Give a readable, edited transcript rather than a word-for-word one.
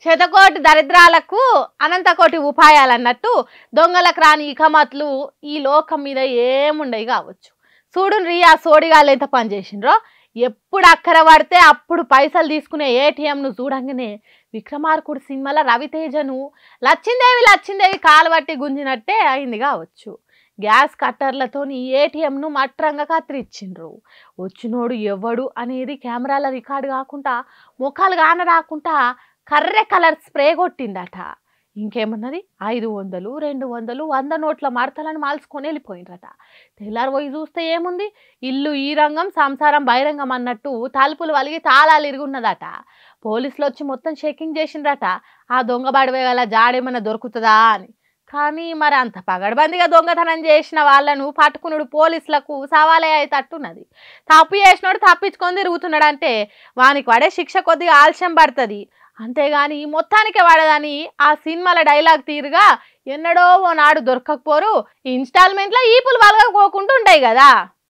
శతకోటి దరిద్రాలకు అనంతకోటి ఉపాయాలన్నట్టు దొంగలకు రాని ఇకమత్లు ఈ లోకం మీద ఏముండయి కావచ్చు. చూడుండ్రి ఆ సోడిగాళ్ళు ఎంత పని చేసిండ్రో. ఎప్పుడు అక్కర పడితే అప్పుడు పైసలు తీసుకునే ఏటీఎంను చూడంగానే విక్రమార్కుడు సినిమాల రవితేజను లచ్చిందేవి కాలుబట్టి గుంజినట్టే అయింది కావచ్చు. గ్యాస్ కట్టర్లతోని ఏటీఎంను మట్రంగా కత్తిరించిండ్రు. వచ్చినోడు ఎవడు అనేది కెమెరాల రికార్డు కాకుండా ముఖాలు కాన రాకుండా కర్రె కలర్ స్ప్రే కొట్టిండట. ఇంకేమన్నది 500, 200, 100 నోట్ల మడతలను మాల్చుకొని వెళ్ళిపోయిండ్రట. తెల్లారు పోయి చూస్తే ఏముంది, ఇల్లు ఈ రంగం సంసారం బహిరంగం అన్నట్టు తలుపులు వలిగి తాళాలు ఇరుగున్నదట. పోలీసులు వచ్చి మొత్తం చెకింగ్ చేసిండ్రట. ఆ దొంగ బడివే గల జాడేమన్నా దొరుకుతుందా అని. కానీ మరి అంత పగడబందిగా దొంగతనం చేసిన వాళ్ళను పట్టుకునుడు పోలీసులకు సవాలే అయితట్టున్నది. తప్పు చేసినోడు తప్పించుకొని తిరుగుతున్నాడంటే వానికి పడే శిక్ష కొద్దిగా ఆలస్యం పడుతుంది. అంతేగాని మొత్తానికే పడదని ఆ సినిమాల డైలాగ్ తీరుగా ఎన్నడో ఓ నాడు దొరకకపోరు ఇన్స్టాల్మెంట్లో ఈపులు వలగకోకుండా ఉంటాయి కదా.